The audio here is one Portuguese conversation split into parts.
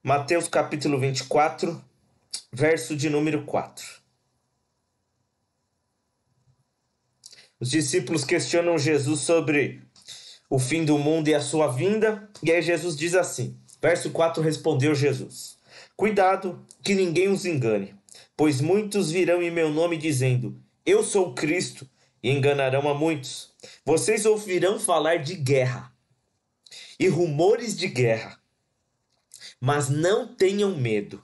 Mateus capítulo 24, verso de número 4. Os discípulos questionam Jesus sobre o fim do mundo e a sua vinda, e aí Jesus diz assim, verso 4, respondeu Jesus: Cuidado que ninguém os engane, pois muitos virão em meu nome dizendo, eu sou o Cristo, e enganarão a muitos. Vocês ouvirão falar de guerra e rumores de guerra, mas não tenham medo.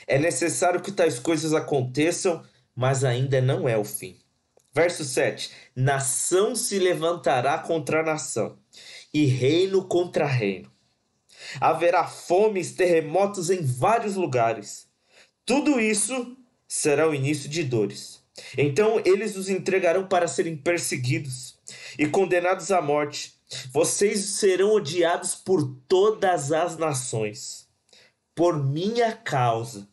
É necessário que tais coisas aconteçam, mas ainda não é o fim. Verso 7. Nação se levantará contra nação, e reino contra reino. Haverá fomes, terremotos em vários lugares. Tudo isso será o início de dores. Então eles os entregarão para serem perseguidos e condenados à morte. Vocês serão odiados por todas as nações, por minha causa.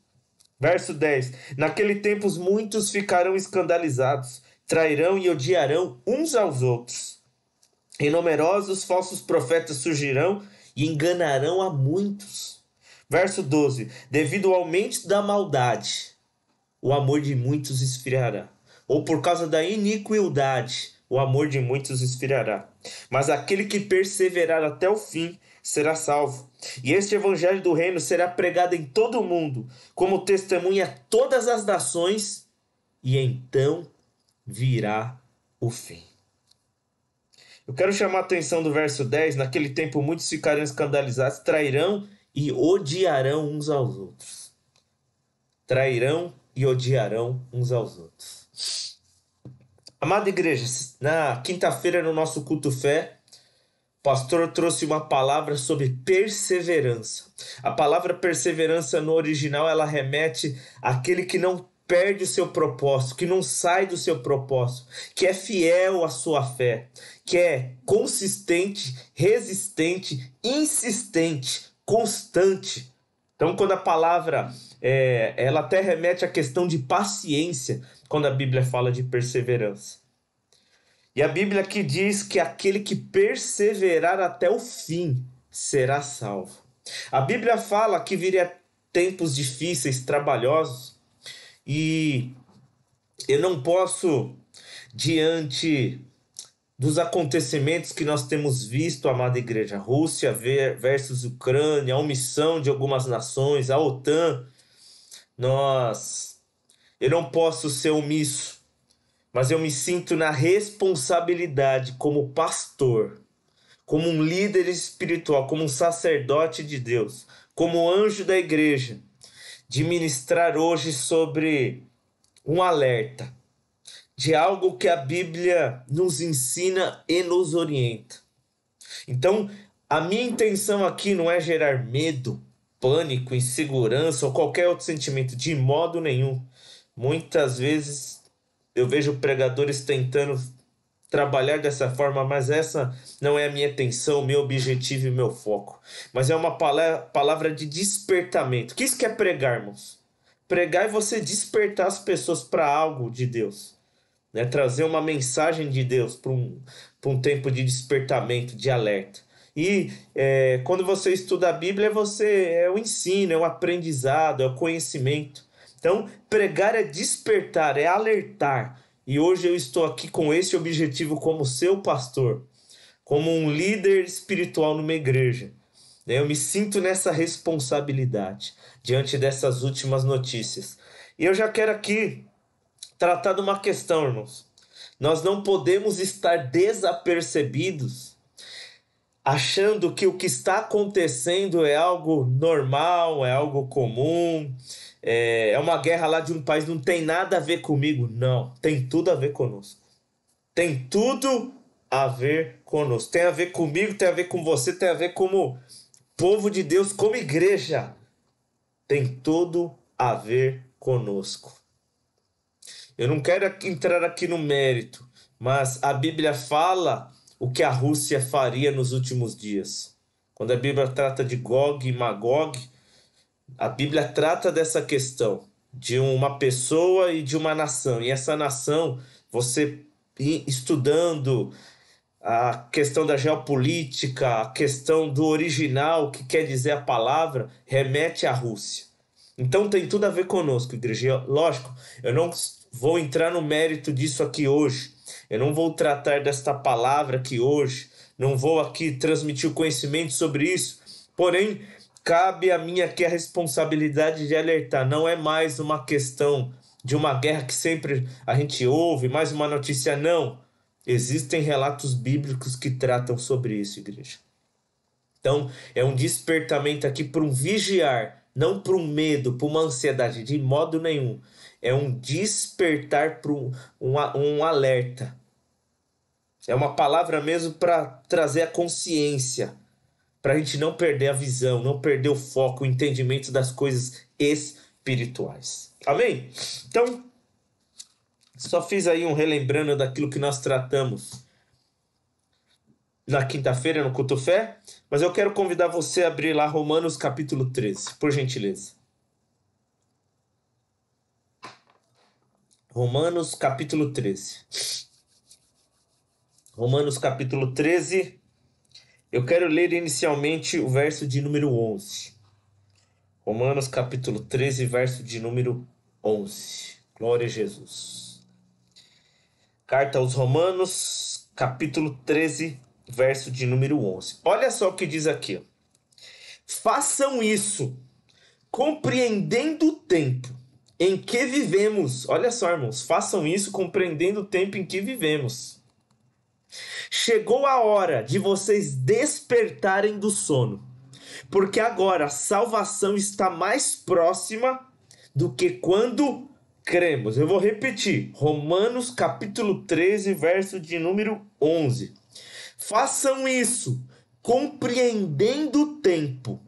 Verso 10. Naquele tempo muitos ficarão escandalizados, trairão e odiarão uns aos outros. E numerosos falsos profetas surgirão e enganarão a muitos. Verso 12. Devido ao aumento da maldade, o amor de muitos esfriará. Ou por causa da iniquidade, o amor de muitos esfriará. Mas aquele que perseverar até o fim será salvo. E este evangelho do reino será pregado em todo o mundo, como testemunha a todas as nações, e então virá o fim. Eu quero chamar a atenção do verso 10. Naquele tempo muitos ficarão escandalizados, trairão e odiarão uns aos outros. Trairão e odiarão uns aos outros. Amada igreja, na quinta-feira no nosso culto fé, o pastor trouxe uma palavra sobre perseverança. A palavra perseverança no original, ela remete àquele que não perde o seu propósito, que não sai do seu propósito, que é fiel à sua fé, que é consistente, resistente, insistente, constante. Então, quando a palavra, ela até remete à questão de paciência, quando a Bíblia fala de perseverança. E a Bíblia aqui diz que aquele que perseverar até o fim será salvo. A Bíblia fala que viria tempos difíceis, trabalhosos, e eu não posso, diante dos acontecimentos que nós temos visto, amada igreja, Rússia versus Ucrânia, a omissão de algumas nações, a OTAN, eu não posso ser omisso, mas eu me sinto na responsabilidade como pastor, como um líder espiritual, como um sacerdote de Deus, como anjo da igreja, de ministrar hoje sobre um alerta de algo que a Bíblia nos ensina e nos orienta. Então, a minha intenção aqui não é gerar medo, pânico, insegurança ou qualquer outro sentimento, de modo nenhum. Muitas vezes eu vejo pregadores tentando trabalhar dessa forma, mas essa não é a minha intenção, meu objetivo e meu foco. Mas é uma palavra de despertamento. O que isso quer pregar, irmãos? Pregar é você despertar as pessoas para algo de Deus, né? Trazer uma mensagem de Deus para um tempo de despertamento, de alerta. E quando você estuda a Bíblia, é o ensino, é o aprendizado, é o conhecimento. Então, pregar é despertar, é alertar. E hoje eu estou aqui com esse objetivo como seu pastor, como um líder espiritual numa igreja. Eu me sinto nessa responsabilidade diante dessas últimas notícias. E eu já quero aqui tratar de uma questão, irmãos. Nós não podemos estar desapercebidos, achando que o que está acontecendo é algo normal, é algo comum, é uma guerra lá de um país, não tem nada a ver comigo. Não, tem tudo a ver conosco. Tem tudo a ver conosco. Tem a ver comigo, tem a ver com você, tem a ver como povo de Deus, como igreja. Tem tudo a ver conosco. Eu não quero entrar aqui no mérito, mas a Bíblia fala o que a Rússia faria nos últimos dias. Quando a Bíblia trata de Gog e Magog, a Bíblia trata dessa questão de uma pessoa e de uma nação. E essa nação, você estudando a questão da geopolítica, a questão do original, que quer dizer a palavra, remete à Rússia. Então tem tudo a ver conosco, igreja. Lógico, eu não vou entrar no mérito disso aqui hoje. Eu não vou tratar desta palavra aqui hoje. Não vou aqui transmitir o conhecimento sobre isso. Porém, cabe a mim aqui a responsabilidade de alertar. Não é mais uma questão de uma guerra que sempre a gente ouve, mais uma notícia, não. Existem relatos bíblicos que tratam sobre isso, igreja. Então, é um despertamento aqui para um vigiar, não para um medo, para uma ansiedade, de modo nenhum. É um despertar para um alerta. É uma palavra mesmo para trazer a consciência, para a gente não perder a visão, não perder o foco, o entendimento das coisas espirituais. Amém? Então, só fiz aí um relembrando daquilo que nós tratamos na quinta-feira no Culto Fé, mas eu quero convidar você a abrir lá Romanos capítulo 13, por gentileza. Romanos capítulo 13. Romanos capítulo 13, eu quero ler inicialmente o verso de número 11. Romanos capítulo 13, verso de número 11. Glória a Jesus. Carta aos Romanos, capítulo 13, verso de número 11. Olha só o que diz aqui. Ó. Façam isso, compreendendo o tempo em que vivemos. Olha só, irmãos. Façam isso, compreendendo o tempo em que vivemos. Chegou a hora de vocês despertarem do sono, porque agora a salvação está mais próxima do que quando cremos. Eu vou repetir. Romanos capítulo 13, verso de número 11. Façam isso, compreendendo o tempo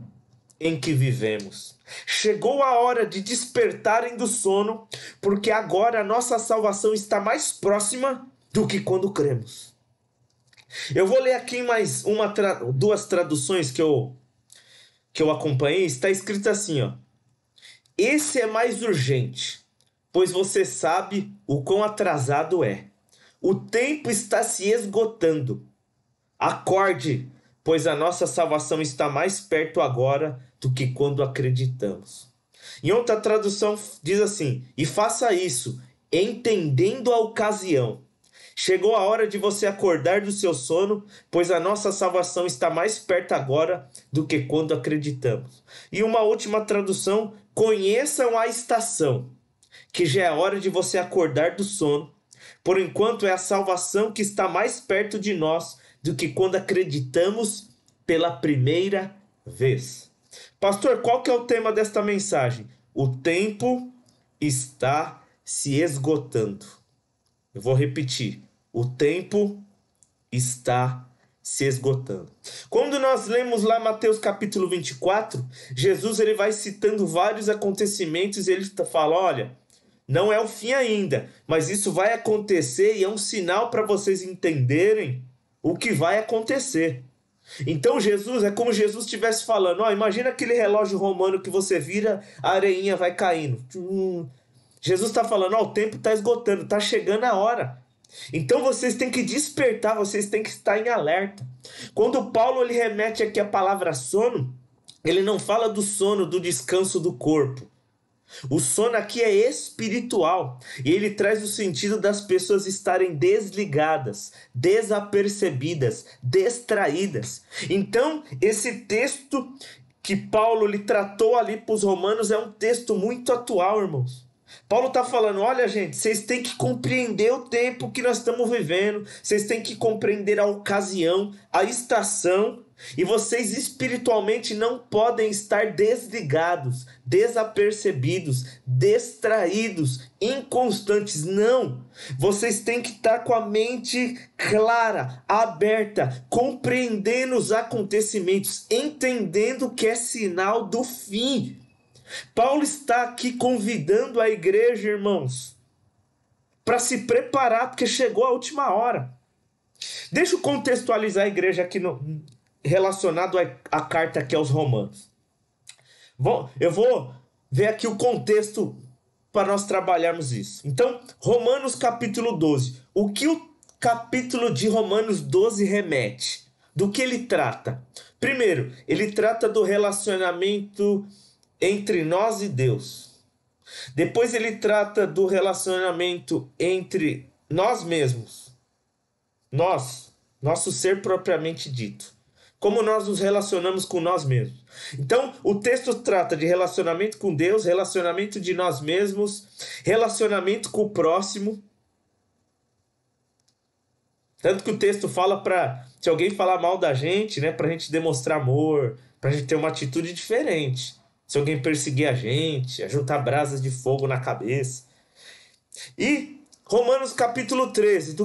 em que vivemos. Chegou a hora de despertarem do sono, porque agora a nossa salvação está mais próxima do que quando cremos. Eu vou ler aqui mais duas traduções que eu acompanhei. Está escrito assim, ó. Esse é mais urgente, pois você sabe o quão atrasado é. O tempo está se esgotando. Acorde, pois a nossa salvação está mais perto agora do que quando acreditamos. Em outra tradução diz assim, e faça isso, entendendo a ocasião. Chegou a hora de você acordar do seu sono, pois a nossa salvação está mais perto agora do que quando acreditamos. E uma última tradução, conheçam a estação, que já é hora de você acordar do sono. Por enquanto é a salvação que está mais perto de nós do que quando acreditamos pela primeira vez. Pastor, qual que é o tema desta mensagem? O tempo está se esgotando. Eu vou repetir. O tempo está se esgotando. Quando nós lemos lá Mateus capítulo 24, Jesus ele vai citando vários acontecimentos e ele fala, olha, não é o fim ainda, mas isso vai acontecer e é um sinal para vocês entenderem o que vai acontecer. Então Jesus, é como Jesus estivesse falando, ó, imagina aquele relógio romano que você vira, a areinha vai caindo. Jesus está falando, ó, o tempo está esgotando, está chegando a hora. Então vocês têm que despertar, vocês têm que estar em alerta. Quando Paulo ele remete aqui a palavra sono, ele não fala do sono, do descanso do corpo. O sono aqui é espiritual e ele traz o sentido das pessoas estarem desligadas, desapercebidas, distraídas. Então, esse texto que Paulo lhe tratou ali para os romanos é um texto muito atual, irmãos. Paulo está falando, olha gente, vocês têm que compreender o tempo que nós estamos vivendo, vocês têm que compreender a ocasião, a estação, e vocês espiritualmente não podem estar desligados, desapercebidos, distraídos, inconstantes, não. Vocês têm que estar com a mente clara, aberta, compreendendo os acontecimentos, entendendo que é sinal do fim. Paulo está aqui convidando a igreja, irmãos, para se preparar, porque chegou a última hora. Deixa eu contextualizar a igreja aqui relacionado à carta aqui aos Romanos. Eu vou ver aqui o contexto para nós trabalharmos isso. Então, Romanos capítulo 12. O que o capítulo de Romanos 12 remete? Do que ele trata? Primeiro, ele trata do relacionamento entre nós e Deus. Depois ele trata do relacionamento entre nós mesmos. Nós, nosso ser propriamente dito. Como nós nos relacionamos com nós mesmos. Então, o texto trata de relacionamento com Deus, relacionamento de nós mesmos, relacionamento com o próximo. Tanto que o texto fala para, se alguém falar mal da gente, né, pra gente demonstrar amor, pra gente ter uma atitude diferente. Se alguém perseguir a gente, juntar brasas de fogo na cabeça. E Romanos capítulo 13,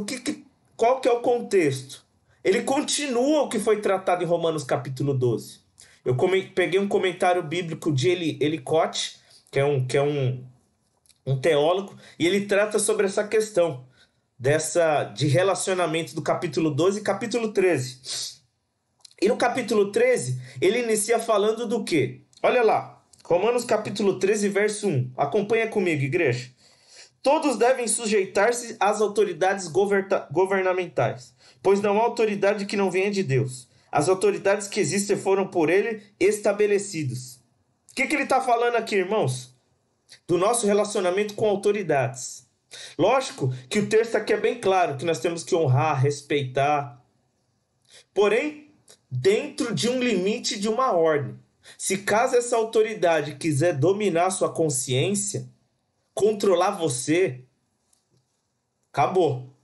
qual que é o contexto? Ele continua o que foi tratado em Romanos capítulo 12. Eu peguei um comentário bíblico de Elicote, que é um teólogo, e ele trata sobre essa questão de relacionamento do capítulo 12 e capítulo 13. E no capítulo 13, ele inicia falando do quê? Olha lá, Romanos capítulo 13, verso 1. Acompanha comigo, igreja. Todos devem sujeitar-se às autoridades governamentais, pois não há autoridade que não venha de Deus. As autoridades que existem foram por ele estabelecidas. O que ele está falando aqui, irmãos? Do nosso relacionamento com autoridades. Lógico que o texto aqui é bem claro, que nós temos que honrar, respeitar. Porém, dentro de um limite de uma ordem. Se caso essa autoridade quiser dominar sua consciência, controlar você, acabou.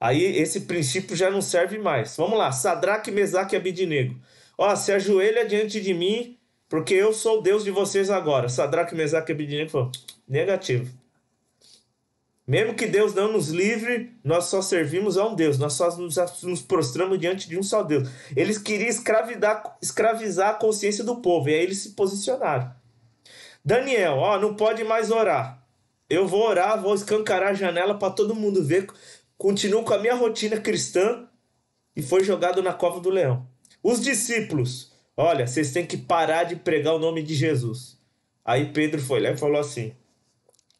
Aí esse princípio já não serve mais. Vamos lá, Sadraque, Mesaque e Abidnego. Ó, se ajoelha diante de mim, porque eu sou o Deus de vocês agora. Sadraque, Mesaque e Abidnego falou, negativo. Mesmo que Deus não nos livre, nós só servimos a um Deus. Nós só nos prostramos diante de um só Deus. Eles queriam escravizar a consciência do povo. E aí eles se posicionaram. Daniel, ó, não pode mais orar. Eu vou orar, vou escancarar a janela para todo mundo ver. Continuo com a minha rotina cristã. E foi jogado na cova do leão. Os discípulos, olha, vocês têm que parar de pregar o nome de Jesus. Aí Pedro foi lá e falou assim,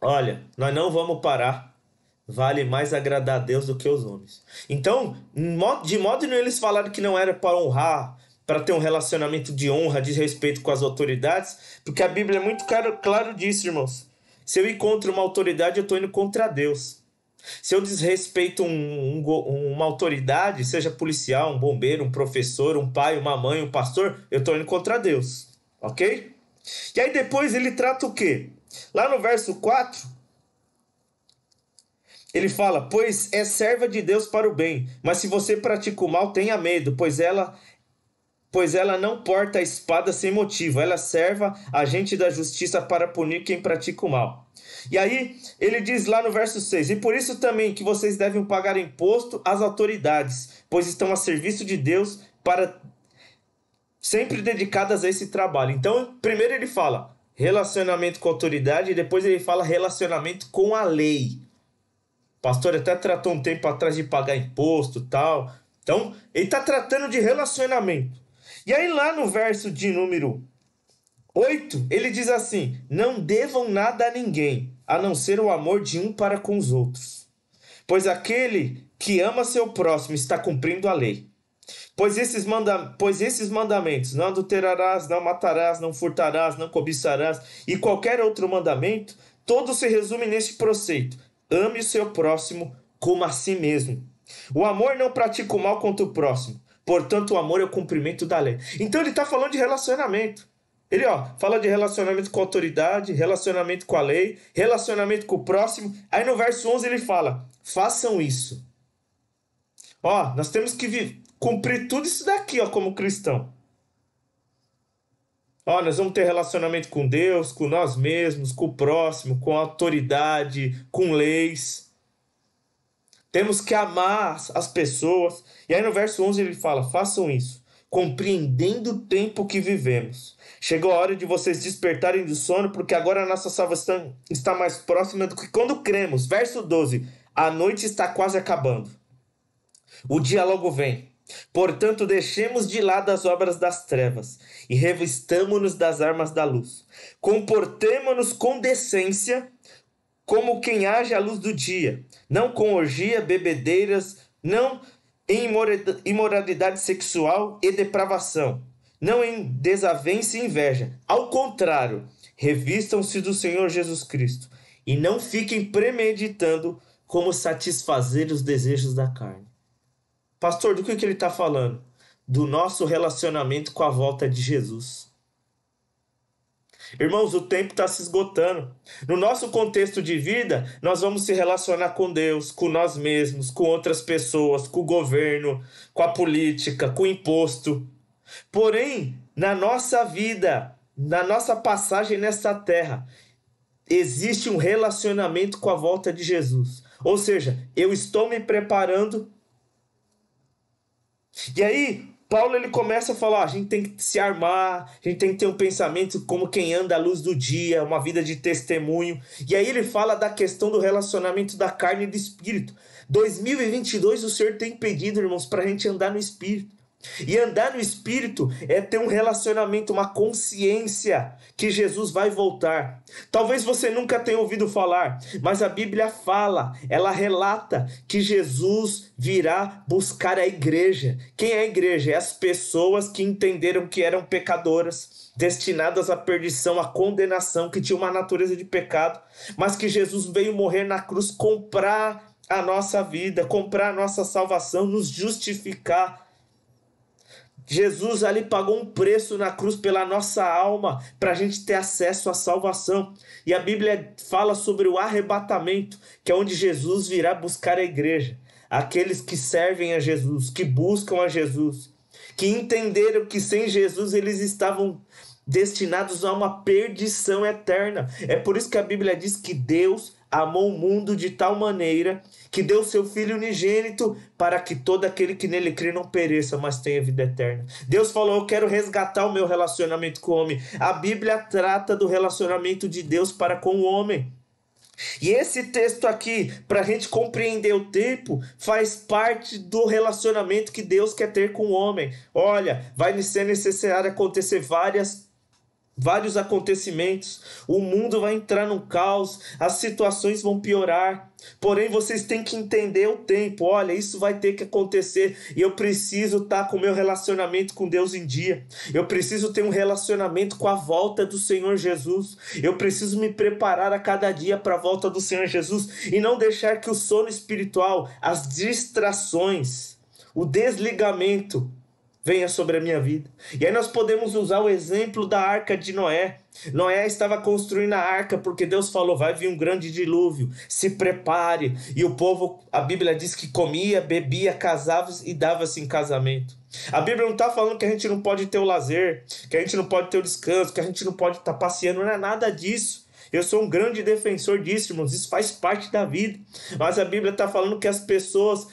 olha, nós não vamos parar. Vale mais agradar a Deus do que os homens. Então, de modo nenhum eles falaram que não era para honrar, para ter um relacionamento de honra, de respeito com as autoridades, porque a Bíblia é muito claro disso, irmãos. Se eu encontro uma autoridade, eu estou indo contra Deus. Se eu desrespeito uma autoridade, seja policial, um bombeiro, um professor, um pai, uma mãe, um pastor, eu estou indo contra Deus. Ok? E aí depois ele trata o quê? Lá no verso 4, ele fala, pois é serva de Deus para o bem, mas se você pratica o mal, tenha medo, pois ela não porta a espada sem motivo, ela serva agente da justiça para punir quem pratica o mal. E aí ele diz lá no verso 6, e por isso também que vocês devem pagar imposto às autoridades, pois estão a serviço de Deus para sempre dedicadas a esse trabalho. Então, primeiro ele fala relacionamento com a autoridade e depois ele fala relacionamento com a lei. O pastor até tratou um tempo atrás de pagar imposto e tal. Então, ele está tratando de relacionamento. E aí lá no verso de número 8, ele diz assim, não devam nada a ninguém, a não ser o amor de um para com os outros. Pois aquele que ama seu próximo está cumprindo a lei. Pois esses mandamentos, não adulterarás, não matarás, não furtarás, não cobiçarás, e qualquer outro mandamento, todos se resumem neste preceito. Ame o seu próximo como a si mesmo. O amor não pratica o mal contra o próximo. Portanto, o amor é o cumprimento da lei. Então ele está falando de relacionamento. Ele fala de relacionamento com a autoridade, relacionamento com a lei, relacionamento com o próximo. Aí no verso 11 ele fala, façam isso. Nós temos que cumprir tudo isso daqui, como cristão. Nós vamos ter relacionamento com Deus, com nós mesmos, com o próximo, com a autoridade, com leis. Temos que amar as pessoas. E aí no verso 11 ele fala, façam isso, compreendendo o tempo que vivemos. Chegou a hora de vocês despertarem do sono, porque agora a nossa salvação está mais próxima do que quando cremos. Verso 12, a noite está quase acabando. O dia logo vem. Portanto, deixemos de lado as obras das trevas e revistamo-nos das armas da luz. Comportemo-nos com decência, como quem age à luz do dia, não com orgia, bebedeiras, não em imoralidade sexual e depravação, não em desavença e inveja. Ao contrário, revistam-se do Senhor Jesus Cristo e não fiquem premeditando como satisfazer os desejos da carne. Pastor, do que ele está falando? Do nosso relacionamento com a volta de Jesus. Irmãos, o tempo está se esgotando. No nosso contexto de vida, nós vamos se relacionar com Deus, com nós mesmos, com outras pessoas, com o governo, com a política, com o imposto. Porém, na nossa vida, na nossa passagem nesta terra, existe um relacionamento com a volta de Jesus. Ou seja, eu estou me preparando. E aí, Paulo ele começa a falar, a gente tem que se armar, a gente tem que ter um pensamento como quem anda à luz do dia, uma vida de testemunho. E aí ele fala da questão do relacionamento da carne e do espírito. 2022 o Senhor tem pedido, irmãos, para a gente andar no espírito. E andar no espírito é ter um relacionamento, uma consciência que Jesus vai voltar. Talvez você nunca tenha ouvido falar, mas a Bíblia fala, ela relata que Jesus virá buscar a igreja. Quem é a igreja? É as pessoas que entenderam que eram pecadoras, destinadas à perdição, à condenação, que tinham uma natureza de pecado, mas que Jesus veio morrer na cruz, comprar a nossa vida, comprar a nossa salvação, nos justificar. Jesus ali pagou um preço na cruz pela nossa alma, para a gente ter acesso à salvação. E a Bíblia fala sobre o arrebatamento, que é onde Jesus virá buscar a igreja. Aqueles que servem a Jesus, que buscam a Jesus, que entenderam que sem Jesus eles estavam destinados a uma perdição eterna. É por isso que a Bíblia diz que Deus amou o mundo de tal maneira que deu seu Filho unigênito para que todo aquele que nele crê não pereça, mas tenha vida eterna. Deus falou, eu quero resgatar o meu relacionamento com o homem. A Bíblia trata do relacionamento de Deus para com o homem. E esse texto aqui, para a gente compreender o tempo, faz parte do relacionamento que Deus quer ter com o homem. Olha, vai ser necessário acontecer vários acontecimentos, o mundo vai entrar num caos, as situações vão piorar, porém vocês têm que entender o tempo. Olha, isso vai ter que acontecer e eu preciso estar com o meu relacionamento com Deus em dia, eu preciso ter um relacionamento com a volta do Senhor Jesus, eu preciso me preparar a cada dia para a volta do Senhor Jesus e não deixar que o sono espiritual, as distrações, o desligamento venha sobre a minha vida. E aí nós podemos usar o exemplo da arca de Noé. Noé estava construindo a arca porque Deus falou, vai vir um grande dilúvio, se prepare. E o povo, a Bíblia diz que comia, bebia, casava e dava-se em casamento. A Bíblia não está falando que a gente não pode ter o lazer, que a gente não pode ter o descanso, que a gente não pode estar passeando, não é nada disso. Eu sou um grande defensor disso, irmãos, isso faz parte da vida. Mas a Bíblia está falando que as pessoas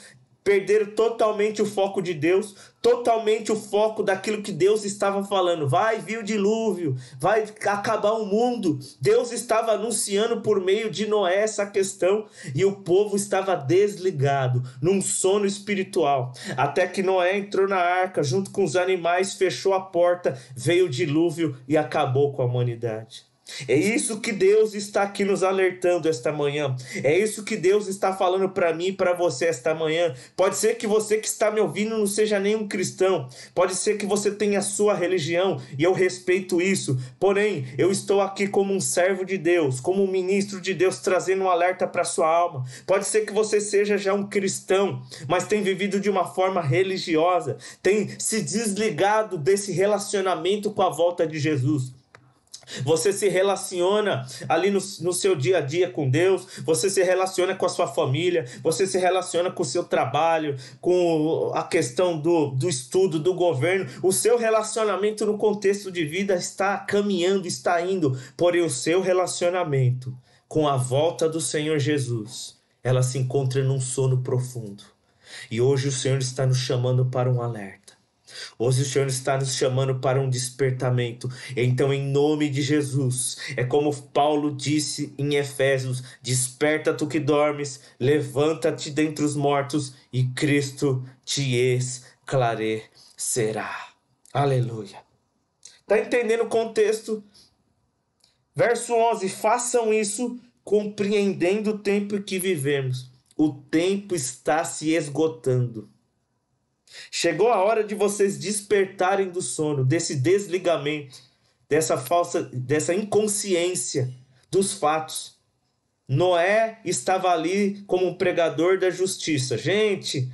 perderam totalmente o foco de Deus, totalmente o foco daquilo que Deus estava falando. Vai vir o dilúvio, vai acabar o mundo. Deus estava anunciando por meio de Noé essa questão e o povo estava desligado, num sono espiritual. Até que Noé entrou na arca junto com os animais, fechou a porta, veio o dilúvio e acabou com a humanidade. É isso que Deus está aqui nos alertando esta manhã. É isso que Deus está falando para mim e para você esta manhã. Pode ser que você que está me ouvindo não seja nenhum cristão. Pode ser que você tenha a sua religião e eu respeito isso. Porém, eu estou aqui como um servo de Deus, como um ministro de Deus, trazendo um alerta para a sua alma. Pode ser que você seja já um cristão, mas tem vivido de uma forma religiosa, tem se desligado desse relacionamento com a volta de Jesus. Você se relaciona ali no seu dia a dia com Deus, você se relaciona com a sua família, você se relaciona com o seu trabalho, com a questão do estudo, do governo. O seu relacionamento no contexto de vida está caminhando, está indo, porém o seu relacionamento com a volta do Senhor Jesus, ela se encontra num sono profundo. E hoje o Senhor está nos chamando para um alerta. Hoje o Senhor está nos chamando para um despertamento. Então, em nome de Jesus, é como Paulo disse em Efésios: desperta tu que dormes, levanta-te dentre os mortos e Cristo te esclarecerá. Aleluia. Está entendendo o contexto? Verso 11: façam isso compreendendo o tempo que vivemos. o tempo está se esgotando. Chegou a hora de vocês despertarem do sono, desse desligamento, dessa inconsciência dos fatos. Noé estava ali como um pregador da justiça. Gente,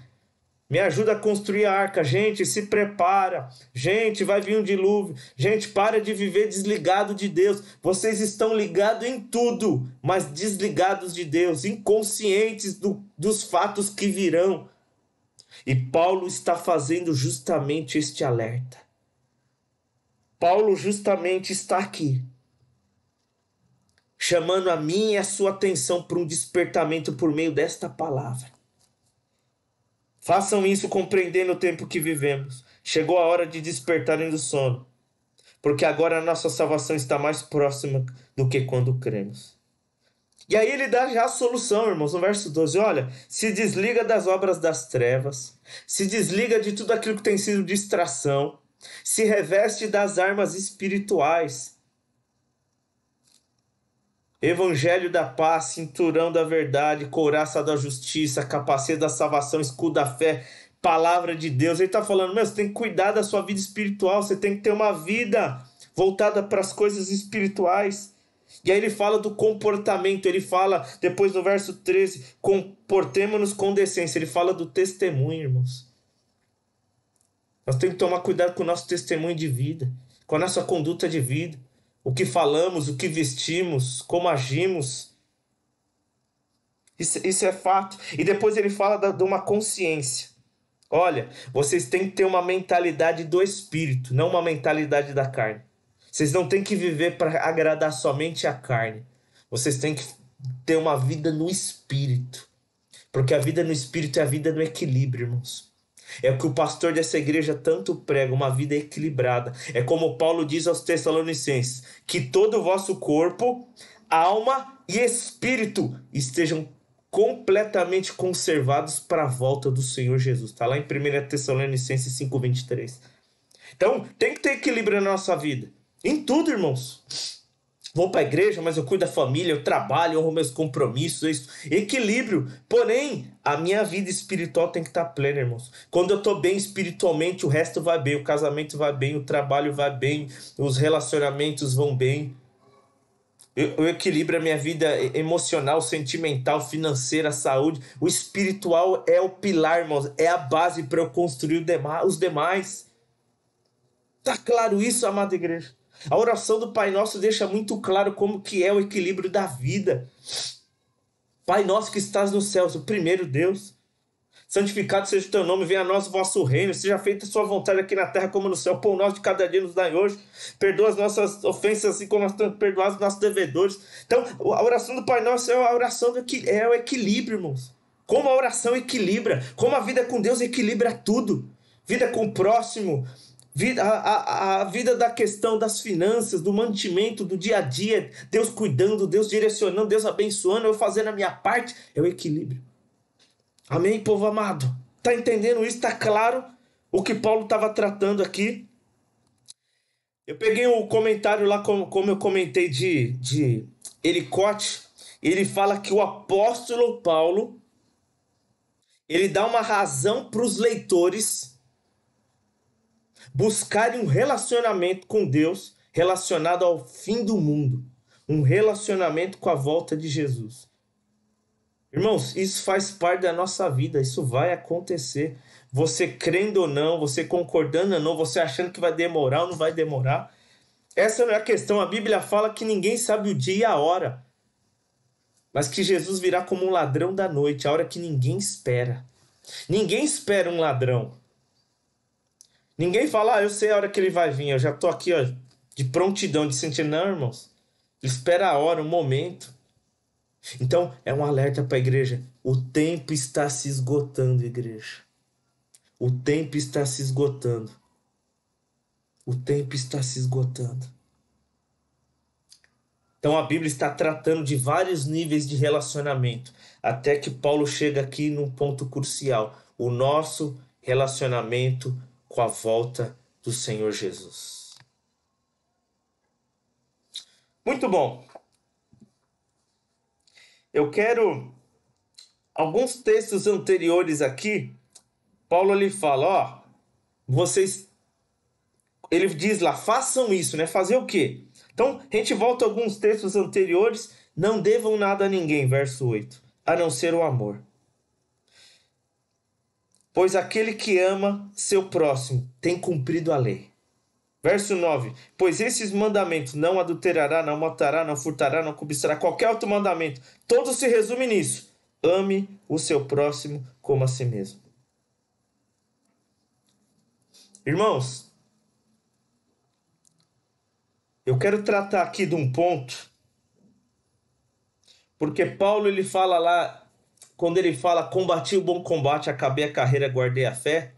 me ajuda a construir a arca. Gente, se prepara. Gente, vai vir um dilúvio. Gente, para de viver desligado de Deus. Vocês estão ligados em tudo, mas desligados de Deus, inconscientes dos fatos que virão. E Paulo está fazendo justamente este alerta. Paulo justamente está aqui, chamando a minha e a sua atenção para um despertamento por meio desta palavra. Façam isso compreendendo o tempo que vivemos. Chegou a hora de despertarem do sono, porque agora a nossa salvação está mais próxima do que quando cremos. E aí ele dá já a solução, irmãos, no verso 12. Olha, se desliga das obras das trevas, se desliga de tudo aquilo que tem sido distração, se reveste das armas espirituais. Evangelho da paz, cinturão da verdade, couraça da justiça, capacete da salvação, escudo da fé, palavra de Deus. Ele está falando, você tem que cuidar da sua vida espiritual, você tem que ter uma vida voltada para as coisas espirituais. E aí ele fala do comportamento, ele fala, depois no verso 13, comportemo-nos com decência. Ele fala do testemunho, irmãos. Nós temos que tomar cuidado com o nosso testemunho de vida, com a nossa conduta de vida. O que falamos, o que vestimos, como agimos. Isso é fato. E depois ele fala de uma consciência. Olha, vocês têm que ter uma mentalidade do Espírito, não uma mentalidade da carne. Vocês não têm que viver para agradar somente a carne. Vocês têm que ter uma vida no Espírito. Porque a vida no Espírito é a vida no equilíbrio, irmãos. É o que o pastor dessa igreja tanto prega, uma vida equilibrada. É como Paulo diz aos Tessalonicenses, que todo o vosso corpo, alma e espírito estejam completamente conservados para a volta do Senhor Jesus. Está lá em 1 Tessalonicenses 5:23. Então, tem que ter equilíbrio na nossa vida. Em tudo, irmãos. Vou para a igreja, mas eu cuido da família, eu trabalho, eu honro meus compromissos, isso. Equilíbrio. Porém, a minha vida espiritual tem que estar plena, irmãos. Quando eu estou bem espiritualmente, o resto vai bem. O casamento vai bem, o trabalho vai bem, os relacionamentos vão bem. Eu equilibro a minha vida emocional, sentimental, financeira, saúde. O espiritual é o pilar, irmãos. É a base para eu construir os demais. Tá claro isso, amada igreja? A oração do Pai Nosso deixa muito claro como que é o equilíbrio da vida. Pai Nosso que estás nos céus, o primeiro Deus. Santificado seja o teu nome, venha a nós o vosso reino, seja feita a sua vontade aqui na terra como no céu. Pão nosso de cada dia nos dai hoje. Perdoa as nossas ofensas assim como nós temos perdoado os nossos devedores. Então, a oração do Pai Nosso é a oração é o equilíbrio, irmãos. Como a oração equilibra, como a vida com Deus equilibra tudo. Vida com o próximo, a vida da questão das finanças, do mantimento, do dia a dia, Deus cuidando, Deus direcionando, Deus abençoando, eu fazendo a minha parte, é o equilíbrio. Amém, povo amado? Tá entendendo isso? Tá claro o que Paulo estava tratando aqui? Eu peguei um comentário lá, como eu comentei, de Elicote. Ele fala que o apóstolo Paulo, ele dá uma razão para os leitores buscarem um relacionamento com Deus relacionado ao fim do mundo. Um relacionamento com a volta de Jesus. Irmãos, isso faz parte da nossa vida. Isso vai acontecer. Você crendo ou não, você concordando ou não, você achando que vai demorar ou não vai demorar. Essa não é a questão. A Bíblia fala que ninguém sabe o dia e a hora. Mas que Jesus virá como um ladrão da noite, a hora que ninguém espera. Ninguém espera um ladrão. Ninguém fala, eu sei a hora que ele vai vir, eu já estou aqui, ó, de prontidão, de sentir. Não, irmãos. Ele espera a hora, o momento. Então, é um alerta para a igreja. O tempo está se esgotando, igreja. O tempo está se esgotando. O tempo está se esgotando. Então, a Bíblia está tratando de vários níveis de relacionamento. Até que Paulo chega aqui num ponto crucial. O nosso relacionamento com a volta do Senhor Jesus. Muito bom. Eu quero alguns textos anteriores aqui, Paulo lhe fala, ó, vocês, ele diz lá, façam isso, né? Fazer o quê? Então, a gente volta a alguns textos anteriores, não devam nada a ninguém, verso 8, a não ser o amor. Pois aquele que ama seu próximo tem cumprido a lei. Verso 9, pois esses mandamentos, não adulterará, não matará, não furtará, não cobiçará, qualquer outro mandamento, todo se resume nisso. Ame o seu próximo como a si mesmo. Irmãos, eu quero tratar aqui de um ponto, porque Paulo ele fala lá, quando ele fala, combati o bom combate, acabei a carreira, guardei a fé,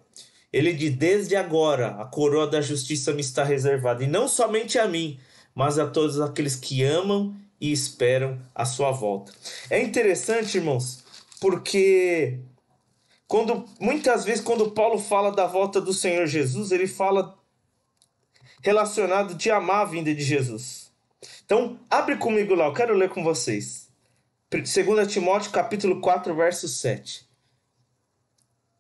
ele diz, desde agora a coroa da justiça me está reservada, e não somente a mim, mas a todos aqueles que amam e esperam a sua volta. É interessante, irmãos, porque muitas vezes quando Paulo fala da volta do Senhor Jesus, ele fala relacionado de amar a vinda de Jesus. Então, abre comigo lá, eu quero ler com vocês. 2 Timóteo capítulo 4, verso 7.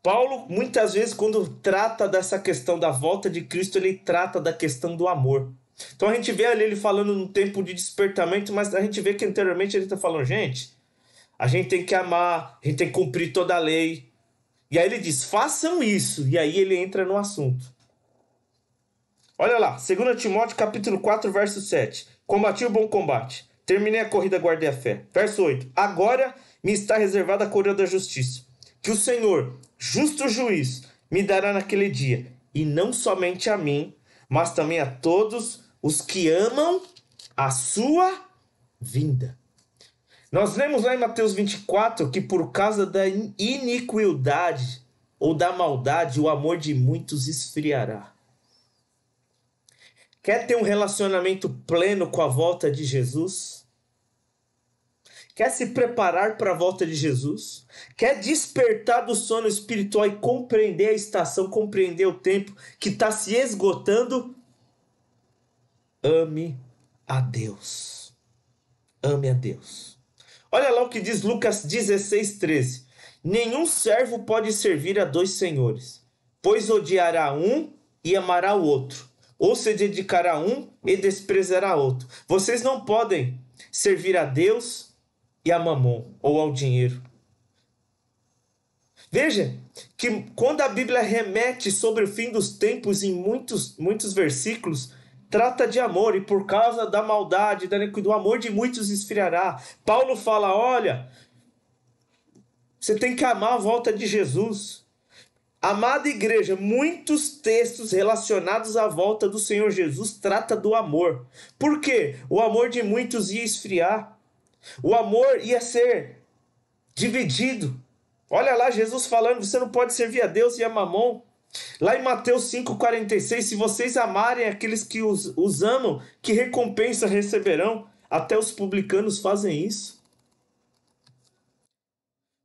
Paulo, muitas vezes, quando trata dessa questão da volta de Cristo, ele trata da questão do amor. Então a gente vê ali ele falando no tempo de despertamento, mas a gente vê que anteriormente ele está falando, gente, a gente tem que amar, a gente tem que cumprir toda a lei. E aí ele diz, façam isso. E aí ele entra no assunto. Olha lá, 2 Timóteo capítulo 4, verso 7. Combati o bom combate, terminei a corrida, guardei a fé. Verso 8. Agora me está reservada a coroa da justiça, que o Senhor, justo juiz, me dará naquele dia, e não somente a mim, mas também a todos os que amam a sua vinda. Nós lemos lá em Mateus 24 que por causa da iniquidade ou da maldade, o amor de muitos esfriará. Quer ter um relacionamento pleno com a volta de Jesus? Quer se preparar para a volta de Jesus? Quer despertar do sono espiritual e compreender a estação, compreender o tempo que está se esgotando? Ame a Deus. Ame a Deus. Olha lá o que diz Lucas 16, 13. Nenhum servo pode servir a dois senhores, pois odiará um e amará o outro, ou se dedicará a um e desprezará outro. Vocês não podem servir a Deus e a mamon, ou ao dinheiro. Veja que quando a Bíblia remete sobre o fim dos tempos em muitos versículos, trata de amor, e por causa da maldade, do amor de muitos esfriará. Paulo fala, olha, você tem que amar a volta de Jesus. Amada igreja, muitos textos relacionados à volta do Senhor Jesus trata do amor. Por quê? O amor de muitos ia esfriar. O amor ia ser dividido. Olha lá Jesus falando, você não pode servir a Deus e a mamon. Lá em Mateus 5,46, se vocês amarem aqueles que os amam, que recompensa receberão? Até os publicanos fazem isso.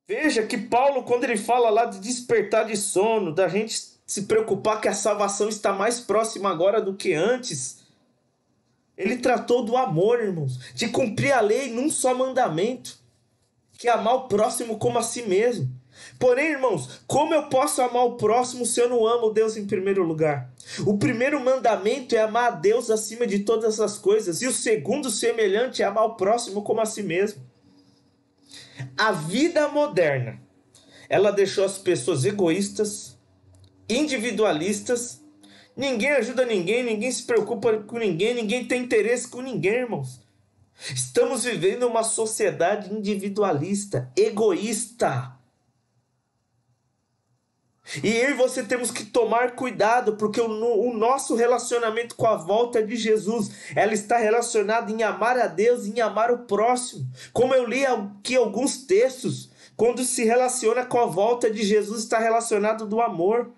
Veja que Paulo, quando ele fala lá de despertar de sono, da gente se preocupar que a salvação está mais próxima agora do que antes, ele tratou do amor, irmãos, de cumprir a lei num só mandamento, que é amar o próximo como a si mesmo. Porém, irmãos, como eu posso amar o próximo se eu não amo Deus em primeiro lugar? O primeiro mandamento é amar a Deus acima de todas as coisas, e o segundo semelhante é amar o próximo como a si mesmo. A vida moderna, ela deixou as pessoas egoístas, individualistas, ninguém ajuda ninguém, ninguém se preocupa com ninguém, ninguém tem interesse com ninguém, irmãos. Estamos vivendo uma sociedade individualista, egoísta. E eu e você temos que tomar cuidado, porque o nosso relacionamento com a volta de Jesus, ela está relacionada em amar a Deus e em amar o próximo. Como eu li aqui alguns textos, quando se relaciona com a volta de Jesus, está relacionado do amor.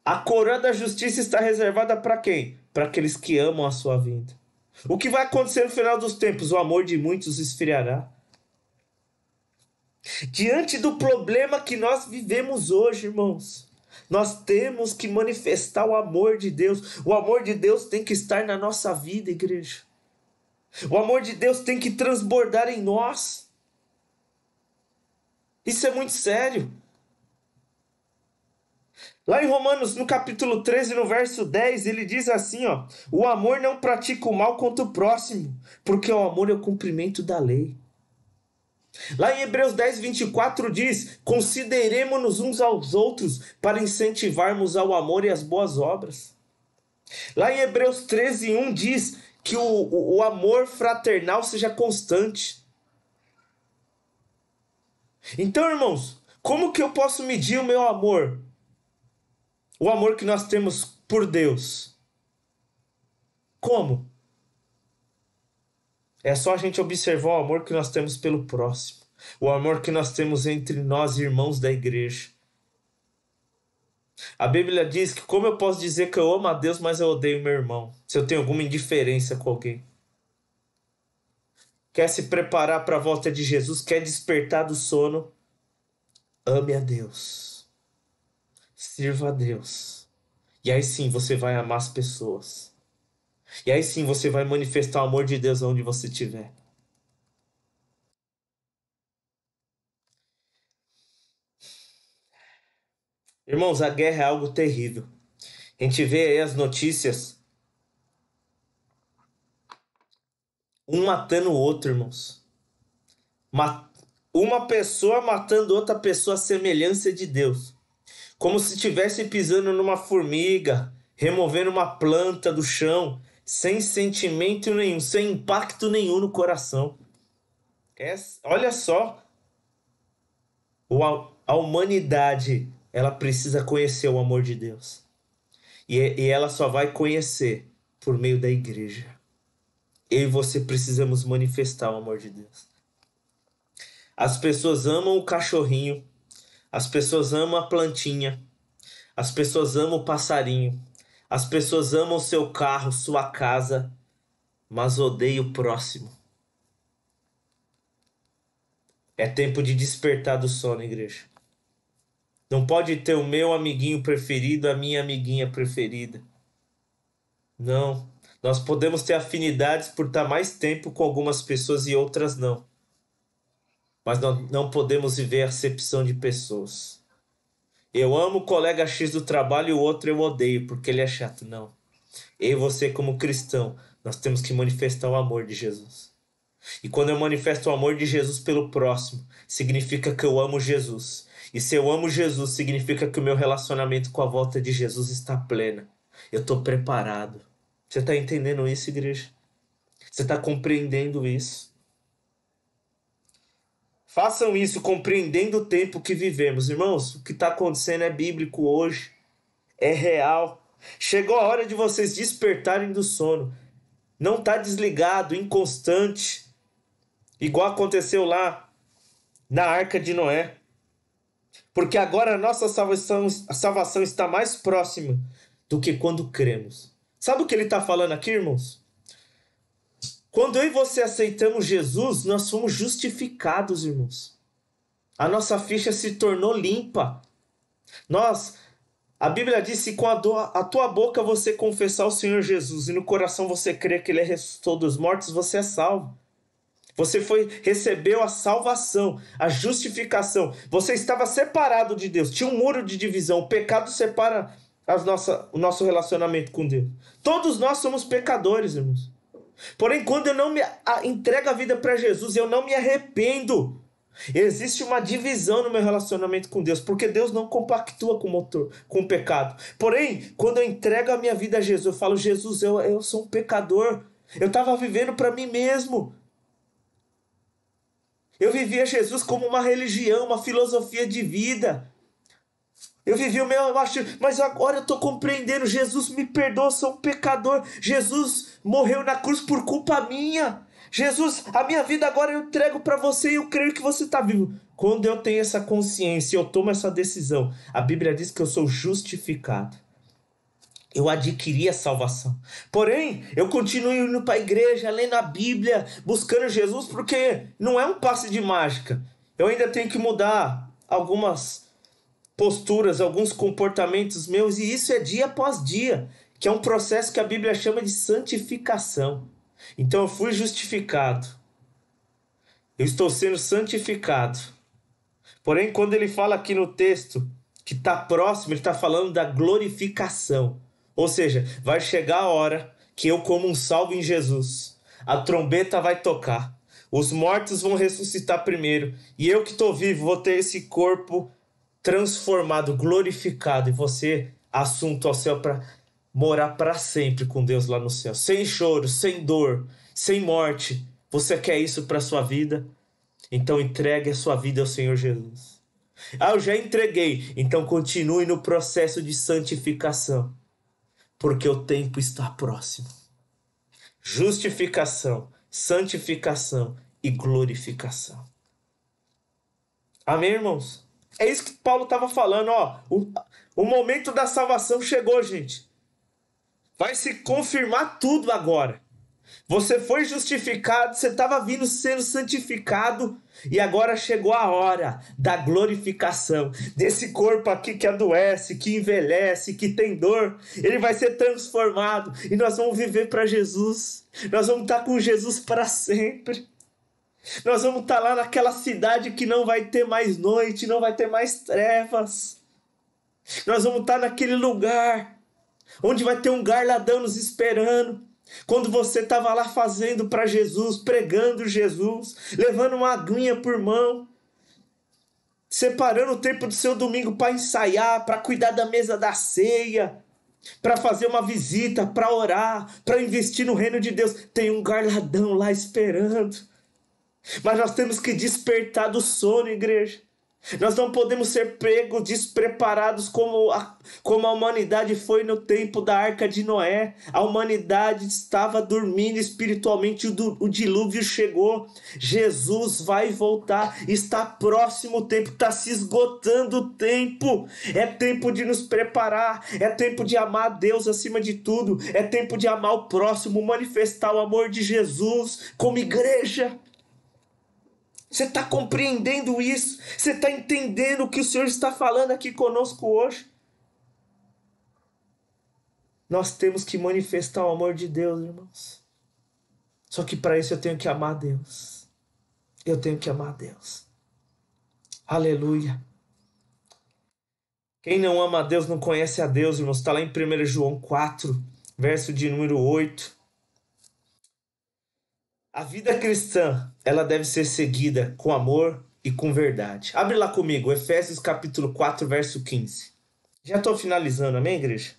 A coroa da justiça está reservada para quem? Para aqueles que amam a sua vinda. O que vai acontecer no final dos tempos? O amor de muitos esfriará. Diante do problema que nós vivemos hoje, irmãos, nós temos que manifestar o amor de Deus. O amor de Deus tem que estar na nossa vida, igreja. O amor de Deus tem que transbordar em nós. Isso é muito sério. Lá em Romanos, no capítulo 13, no verso 10, ele diz assim, ó: o amor não pratica o mal contra o próximo, porque o amor é o cumprimento da lei. Lá em Hebreus 10, 24 diz: consideremo-nos uns aos outros para incentivarmos ao amor e às boas obras. Lá em Hebreus 13, 1 diz que o amor fraternal seja constante. Então, irmãos, como que eu posso medir o meu amor? O amor que nós temos por Deus. Como? É só a gente observar o amor que nós temos pelo próximo. O amor que nós temos entre nós, irmãos da igreja. A Bíblia diz que como eu posso dizer que eu amo a Deus, mas eu odeio meu irmão? Se eu tenho alguma indiferença com alguém. Quer se preparar para a volta de Jesus? Quer despertar do sono? Ame a Deus. Sirva a Deus. E aí sim você vai amar as pessoas. E aí sim você vai manifestar o amor de Deus onde você estiver. Irmãos, a guerra é algo terrível. A gente vê aí as notícias. Um matando o outro, irmãos. Uma pessoa matando outra pessoa à semelhança de Deus. Como se estivesse pisando numa formiga, removendo uma planta do chão, sem sentimento nenhum, sem impacto nenhum no coração. Olha só, a humanidade, ela precisa conhecer o amor de Deus. E ela só vai conhecer por meio da igreja. Eu e você precisamos manifestar o amor de Deus. As pessoas amam o cachorrinho, as pessoas amam a plantinha, as pessoas amam o passarinho, as pessoas amam o seu carro, sua casa, mas odeiam o próximo. É tempo de despertar do sono, igreja. Não pode ter o meu amiguinho preferido, a minha amiguinha preferida. Não. Nós podemos ter afinidades por estar mais tempo com algumas pessoas e outras não. Mas nós não podemos viver a acepção de pessoas. Eu amo o colega X do trabalho e o outro eu odeio porque ele é chato. Não. Eu e você, como cristão, nós temos que manifestar o amor de Jesus. E quando eu manifesto o amor de Jesus pelo próximo, significa que eu amo Jesus. E se eu amo Jesus, significa que o meu relacionamento com a volta de Jesus está pleno. Eu estou preparado. Você está entendendo isso, igreja? Você está compreendendo isso? Façam isso compreendendo o tempo que vivemos. Irmãos, o que está acontecendo é bíblico hoje. É real. Chegou a hora de vocês despertarem do sono. Não está desligado, inconstante. Igual aconteceu lá na Arca de Noé. Porque agora a nossa salvação está mais próxima do que quando cremos. Sabe o que ele está falando aqui, irmãos? Quando eu e você aceitamos Jesus, nós fomos justificados, irmãos. A nossa ficha se tornou limpa. A Bíblia diz que com a tua boca você confessar o Senhor Jesus e no coração você crer que Ele ressuscitou dos mortos, você é salvo. Você recebeu a salvação, a justificação. Você estava separado de Deus. Tinha um muro de divisão. O pecado separa o nosso relacionamento com Deus. Todos nós somos pecadores, irmãos. Porém, quando eu não me entrego a vida para Jesus, eu não me arrependo. Existe uma divisão no meu relacionamento com Deus, porque Deus não compactua com o pecado. Porém, quando eu entrego a minha vida a Jesus, eu falo: Jesus, eu sou um pecador. Eu estava vivendo para mim mesmo. Eu vivia Jesus como uma religião, uma filosofia de vida. Eu vivi o meu, mas agora eu estou compreendendo. Jesus me perdoa, eu sou um pecador. Jesus morreu na cruz por culpa minha. Jesus, a minha vida agora eu entrego para você e eu creio que você está vivo. Quando eu tenho essa consciência, eu tomo essa decisão. A Bíblia diz que eu sou justificado. Eu adquiri a salvação. Porém, eu continuo indo para a igreja, lendo a Bíblia, buscando Jesus, porque não é um passe de mágica. Eu ainda tenho que mudar algumas posturas, alguns comportamentos meus, e isso é dia após dia, que é um processo que a Bíblia chama de santificação. Então eu fui justificado. Eu estou sendo santificado. Porém, quando ele fala aqui no texto que está próximo, ele está falando da glorificação. Ou seja, vai chegar a hora que eu, como um salvo em Jesus, a trombeta vai tocar, os mortos vão ressuscitar primeiro, e eu que estou vivo vou ter esse corpo transformado, glorificado, e você assunto ao céu para morar para sempre com Deus lá no céu, sem choro, sem dor, sem morte. Você quer isso para sua vida? Então entregue a sua vida ao Senhor Jesus. Eu já entreguei, então continue no processo de santificação, porque o tempo está próximo. Justificação, santificação e glorificação. Amém, irmãos? É isso que Paulo estava falando, ó. O momento da salvação chegou, gente. Vai se confirmar tudo agora. Você foi justificado, você estava vindo sendo santificado, e agora chegou a hora da glorificação. Desse corpo aqui que adoece, que envelhece, que tem dor, ele vai ser transformado, e nós vamos viver para Jesus. Nós vamos estar com Jesus para sempre. Nós vamos estar lá naquela cidade que não vai ter mais noite, não vai ter mais trevas. Nós vamos estar naquele lugar onde vai ter um galardão nos esperando. Quando você estava lá fazendo para Jesus, pregando Jesus, levando uma aguinha por mão, separando o tempo do seu domingo para ensaiar, para cuidar da mesa da ceia, para fazer uma visita, para orar, para investir no reino de Deus, tem um galardão lá esperando. Mas nós temos que despertar do sono, igreja. Nós não podemos ser pegos, despreparados como a humanidade foi no tempo da Arca de Noé. A humanidade estava dormindo espiritualmente, o dilúvio chegou. Jesus vai voltar, está próximo o tempo, está se esgotando o tempo. É tempo de nos preparar, é tempo de amar a Deus acima de tudo, é tempo de amar o próximo, manifestar o amor de Jesus como igreja. Você está compreendendo isso? Você está entendendo o que o Senhor está falando aqui conosco hoje? Nós temos que manifestar o amor de Deus, irmãos. Só que para isso eu tenho que amar a Deus. Eu tenho que amar a Deus. Aleluia. Quem não ama a Deus não conhece a Deus, irmãos. Está lá em 1 João 4, verso de número 8. A vida cristã, ela deve ser seguida com amor e com verdade. Abre lá comigo, Efésios capítulo 4, verso 15. Já estou finalizando, amém, igreja?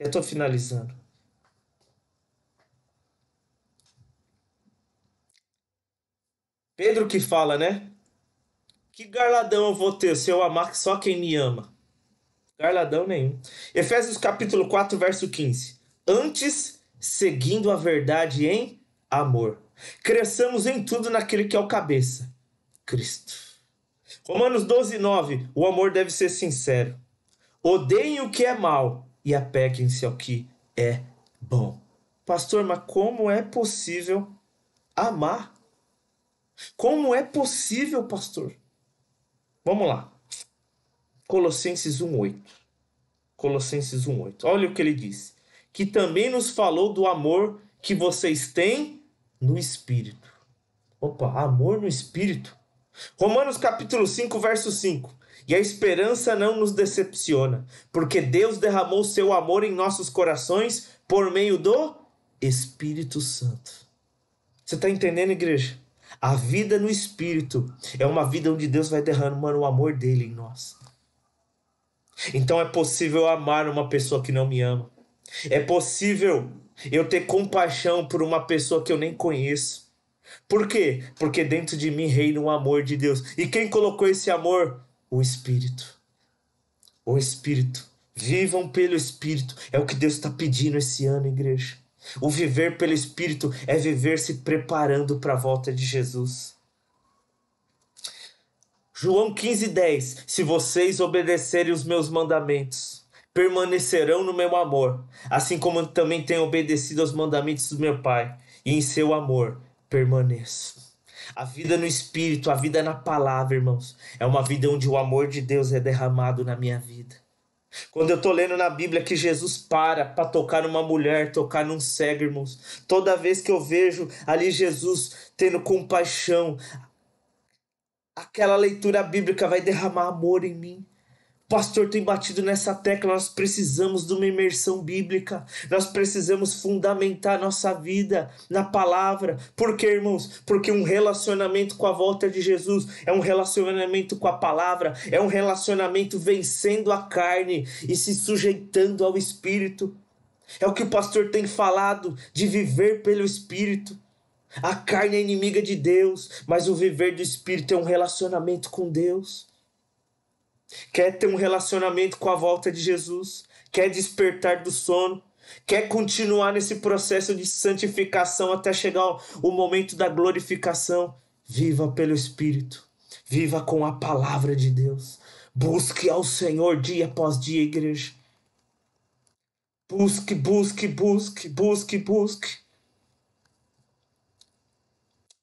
Já estou finalizando. Pedro que fala, né? Que galardão eu vou ter se eu amar só quem me ama? Galardão nenhum. Efésios capítulo 4, verso 15. Antes, seguindo a verdade em amor, cresçamos em tudo naquele que é o cabeça, Cristo. Romanos 12, 9. O amor deve ser sincero. Odeiem o que é mal e apeguem-se ao que é bom. Pastor, mas como é possível amar? Como é possível, pastor? Vamos lá. Colossenses 1:8. Colossenses 1:8. Olha o que ele diz. Que também nos falou do amor que vocês têm no Espírito. Opa, amor no Espírito. Romanos capítulo 5, verso 5. E a esperança não nos decepciona, porque Deus derramou seu amor em nossos corações por meio do Espírito Santo. Você está entendendo, igreja? A vida no Espírito é uma vida onde Deus vai derramando o amor dele em nós. Então é possível amar uma pessoa que não me ama. É possível eu ter compaixão por uma pessoa que eu nem conheço. Por quê? Porque dentro de mim reina o amor de Deus. E quem colocou esse amor? O Espírito. O Espírito. Vivam pelo Espírito. É o que Deus está pedindo esse ano, igreja. O viver pelo Espírito é viver se preparando para a volta de Jesus. João 15:10. Se vocês obedecerem os meus mandamentos, permanecerão no meu amor, assim como eu também tenho obedecido aos mandamentos do meu Pai, e em seu amor permaneço. A vida no Espírito, a vida na palavra, irmãos, é uma vida onde o amor de Deus é derramado na minha vida. Quando eu estou lendo na Bíblia que Jesus para tocar numa mulher, tocar num cego, irmãos, toda vez que eu vejo ali Jesus tendo compaixão, Aquela leitura bíblica vai derramar amor em mim. O pastor tem batido nessa tecla, nós precisamos de uma imersão bíblica, nós precisamos fundamentar nossa vida na palavra. Por quê, irmãos? Porque um relacionamento com a volta de Jesus é um relacionamento com a palavra, é um relacionamento vencendo a carne e se sujeitando ao Espírito. É o que o pastor tem falado, de viver pelo Espírito. A carne é inimiga de Deus, mas o viver do Espírito é um relacionamento com Deus. Quer ter um relacionamento com a volta de Jesus, quer despertar do sono, quer continuar nesse processo de santificação até chegar o momento da glorificação. Viva pelo Espírito, viva com a palavra de Deus. Busque ao Senhor dia após dia, igreja. Busque, busque, busque, busque, busque.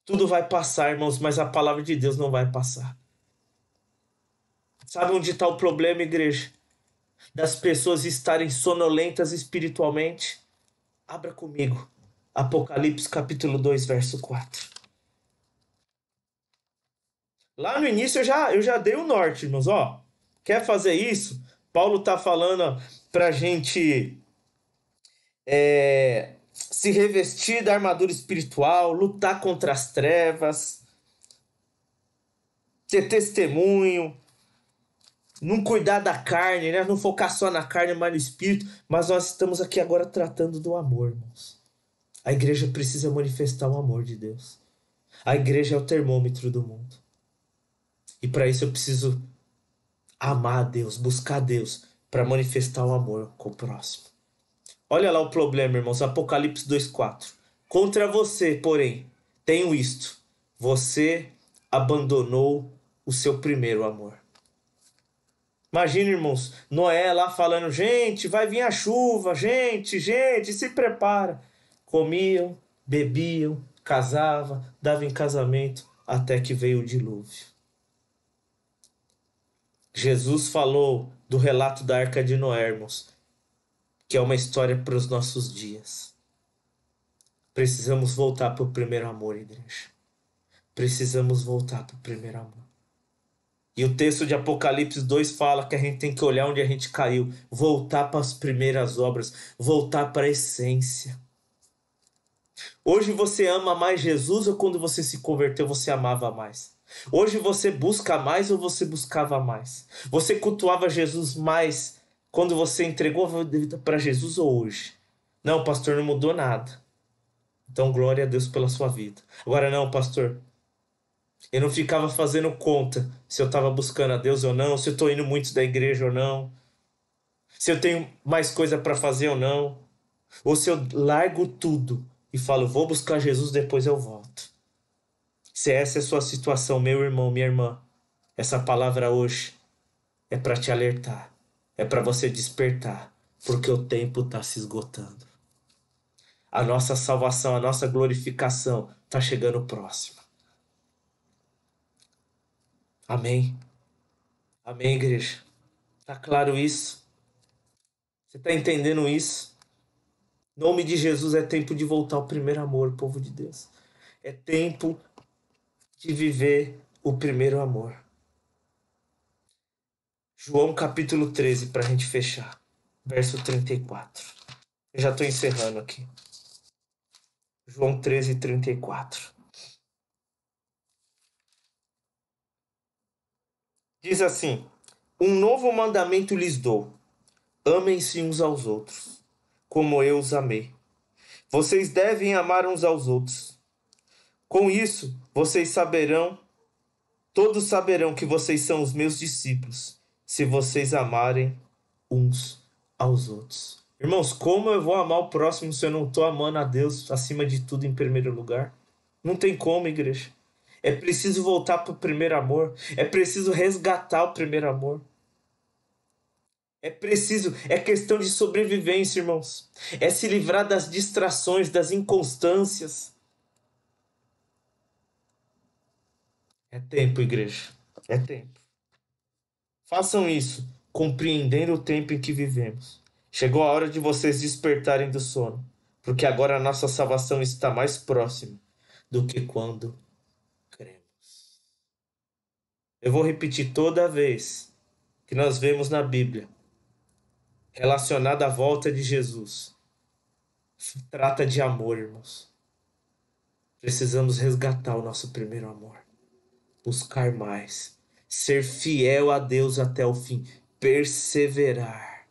Tudo vai passar, irmãos, mas a palavra de Deus não vai passar. Sabe onde está o problema, igreja? Das pessoas estarem sonolentas espiritualmente? Abra comigo. Apocalipse capítulo 2, verso 4. Lá no início eu já dei o norte, irmãos. Ó, quer fazer isso? Paulo está falando para a gente se revestir da armadura espiritual, lutar contra as trevas, ter testemunho, não cuidar da carne, né? Não focar só na carne, mas no espírito. Mas nós estamos aqui agora tratando do amor, irmãos. A igreja precisa manifestar o amor de Deus. A igreja é o termômetro do mundo. E para isso eu preciso amar a Deus, buscar a Deus, para manifestar o amor com o próximo. Olha lá o problema, irmãos. Apocalipse 2:4. Contra você, porém, tenho isto: você abandonou o seu primeiro amor. Imagina, irmãos, Noé lá falando: gente, vai vir a chuva, gente, se prepara. Comiam, bebiam, casavam, davam em casamento, até que veio o dilúvio. Jesus falou do relato da Arca de Noé, irmãos, que é uma história para os nossos dias. Precisamos voltar para o primeiro amor, igreja. Precisamos voltar para o primeiro amor. E o texto de Apocalipse 2 fala que a gente tem que olhar onde a gente caiu, voltar para as primeiras obras, voltar para a essência. Hoje você ama mais Jesus ou quando você se converteu você amava mais? Hoje você busca mais ou você buscava mais? Você cultuava Jesus mais quando você entregou a vida para Jesus ou hoje? Não, pastor, não mudou nada. Então glória a Deus pela sua vida. Agora não, pastor, eu não ficava fazendo conta se eu estava buscando a Deus ou não, se eu estou indo muito da igreja ou não, se eu tenho mais coisa para fazer ou não, ou se eu largo tudo e falo, vou buscar Jesus, depois eu volto. Se essa é a sua situação, meu irmão, minha irmã, essa palavra hoje é para te alertar, é para você despertar, porque o tempo está se esgotando. A nossa salvação, a nossa glorificação está chegando próxima. Amém? Amém, igreja? Tá claro isso? Você tá entendendo isso? Em nome de Jesus, é tempo de voltar ao primeiro amor, povo de Deus. É tempo de viver o primeiro amor. João capítulo 13, para a gente fechar. Verso 34. Eu já estou encerrando aqui. João 13, 34. Diz assim: um novo mandamento lhes dou. Amem-se uns aos outros, como eu os amei. Vocês devem amar uns aos outros. Com isso, todos saberão que vocês são os meus discípulos, se vocês amarem uns aos outros. Irmãos, como eu vou amar o próximo se eu não estou amando a Deus acima de tudo em primeiro lugar? Não tem como, igreja. É preciso voltar para o primeiro amor. É preciso resgatar o primeiro amor. É questão de sobrevivência, irmãos. É se livrar das distrações, das inconstâncias. É tempo, igreja. É tempo. Façam isso, compreendendo o tempo em que vivemos. Chegou a hora de vocês despertarem do sono, porque agora a nossa salvação está mais próxima do que quando cremos. Eu vou repetir toda vez que nós vemos na Bíblia relacionada à volta de Jesus. Se trata de amor, irmãos. Precisamos resgatar o nosso primeiro amor. Buscar mais. Ser fiel a Deus até o fim. Perseverar.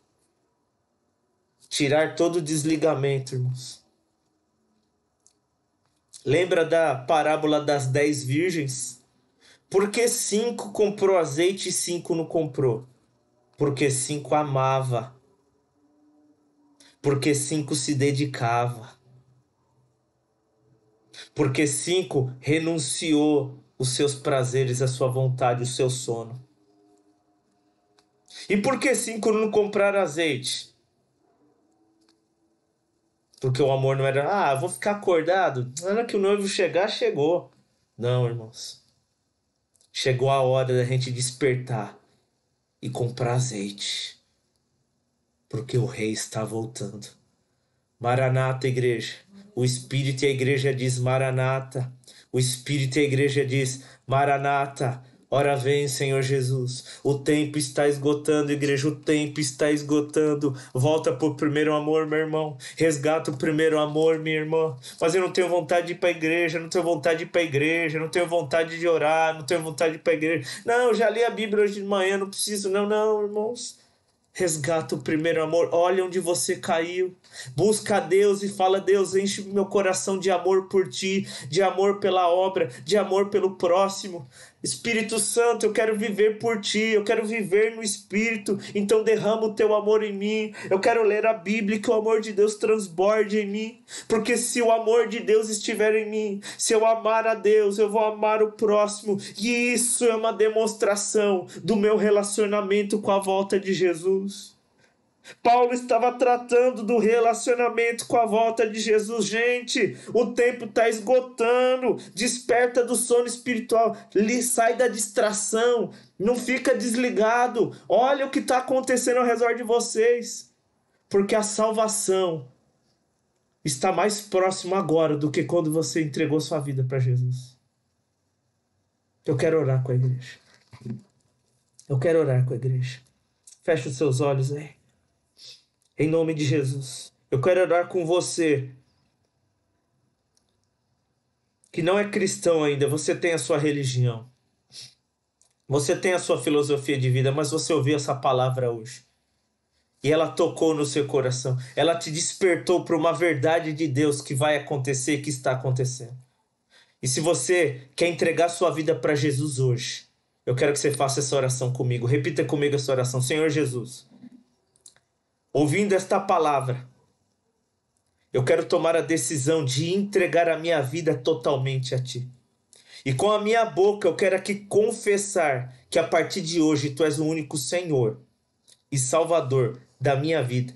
Tirar todo o desligamento, irmãos. Lembra da parábola das 10 virgens? Por que 5 comprou azeite e 5 não comprou? Porque 5 amava. Porque 5 se dedicava. Porque 5 renunciou os seus prazeres, a sua vontade, o seu sono. E por que 5 não compraram azeite? Porque o amor não era, vou ficar acordado. Na hora que o noivo chegar, chegou. Não, irmãos. Chegou a hora da gente despertar e comprar azeite. Porque o rei está voltando. Maranata, igreja. O Espírito e a igreja diz Maranata. O Espírito e a igreja diz Maranata. Ora vem, Senhor Jesus. O tempo está esgotando, igreja. O tempo está esgotando. Volta pro primeiro amor, meu irmão. Resgata o primeiro amor, minha irmã. Mas eu não tenho vontade de ir pra igreja. Não tenho vontade de ir pra igreja. Não tenho vontade de orar. Não tenho vontade de ir pra igreja. Não, já li a Bíblia hoje de manhã. Não preciso. Não, irmãos. Resgata o primeiro amor. Olha onde você caiu. Busca a Deus e fala: Deus, enche meu coração de amor por ti, de amor pela obra, de amor pelo próximo. Espírito Santo, eu quero viver por ti, eu quero viver no Espírito, então derrama o teu amor em mim. Eu quero ler a Bíblia e que o amor de Deus transborde em mim, porque se o amor de Deus estiver em mim, se eu amar a Deus, eu vou amar o próximo, e isso é uma demonstração do meu relacionamento com a volta de Jesus. Paulo estava tratando do relacionamento com a volta de Jesus. Gente, o tempo está esgotando. Desperta do sono espiritual. Sai da distração. Não fica desligado. Olha o que está acontecendo ao redor de vocês. Porque a salvação está mais próxima agora do que quando você entregou sua vida para Jesus. Eu quero orar com a igreja. Eu quero orar com a igreja. Feche os seus olhos aí. Em nome de Jesus. Eu quero orar com você que não é cristão ainda. Você tem a sua religião. Você tem a sua filosofia de vida, mas você ouviu essa palavra hoje. E ela tocou no seu coração. Ela te despertou para uma verdade de Deus que vai acontecer, que está acontecendo. E se você quer entregar sua vida para Jesus hoje, eu quero que você faça essa oração comigo. Repita comigo essa oração. Senhor Jesus, ouvindo esta palavra, eu quero tomar a decisão de entregar a minha vida totalmente a Ti. E com a minha boca eu quero aqui confessar que a partir de hoje Tu és o único Senhor e Salvador da minha vida.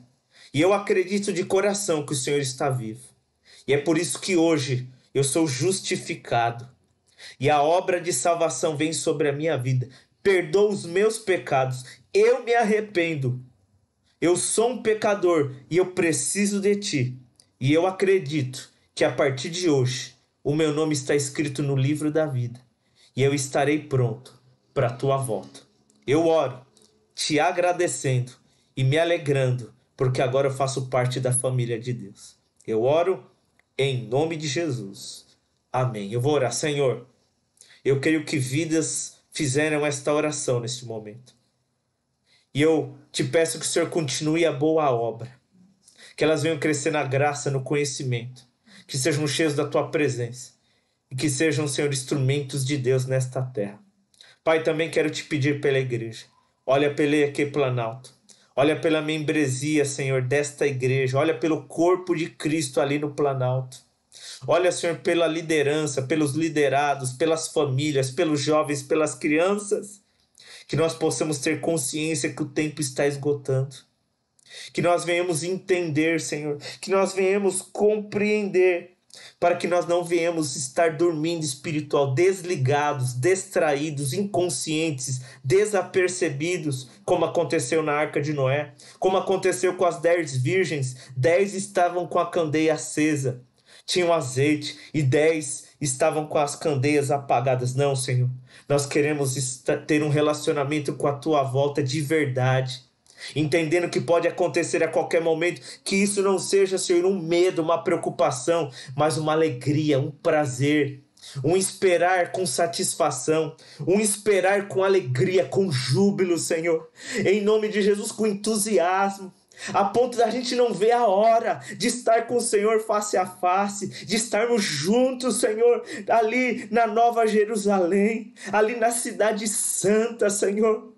E eu acredito de coração que o Senhor está vivo. E é por isso que hoje eu sou justificado. E a obra de salvação vem sobre a minha vida. Perdoa os meus pecados. Eu me arrependo. Eu sou um pecador e eu preciso de Ti. E eu acredito que a partir de hoje o meu nome está escrito no livro da vida. E eu estarei pronto para a Tua volta. Eu oro, Te agradecendo e me alegrando, porque agora eu faço parte da família de Deus. Eu oro em nome de Jesus. Amém. Eu vou orar. Senhor, eu creio que vidas fizeram esta oração neste momento. E eu te peço que o Senhor continue a boa obra. Que elas venham crescer na graça, no conhecimento. Que sejam cheios da Tua presença. E que sejam, Senhor, instrumentos de Deus nesta terra. Pai, também quero te pedir pela igreja. Olha pela aqui Planalto. Olha pela membresia, Senhor, desta igreja. Olha pelo corpo de Cristo ali no Planalto. Olha, Senhor, pela liderança, pelos liderados, pelas famílias, pelos jovens, pelas crianças. Que nós possamos ter consciência que o tempo está esgotando. Que nós venhamos entender, Senhor. Que nós venhamos compreender. Para que nós não venhamos estar dormindo espiritual, desligados, distraídos, inconscientes, desapercebidos, como aconteceu na Arca de Noé. Como aconteceu com as 10 virgens. 10 estavam com a candeia acesa. tinham azeite e 10 estavam com as candeias apagadas. Não, Senhor. Nós queremos ter um relacionamento com a tua volta de verdade, entendendo que pode acontecer a qualquer momento, que isso não seja, Senhor, um medo, uma preocupação, mas uma alegria, um prazer, um esperar com satisfação, um esperar com alegria, com júbilo, Senhor, em nome de Jesus, com entusiasmo, a ponto da gente não ver a hora de estar com o Senhor face a face, de estarmos juntos, Senhor, ali na Nova Jerusalém, ali na Cidade Santa, Senhor.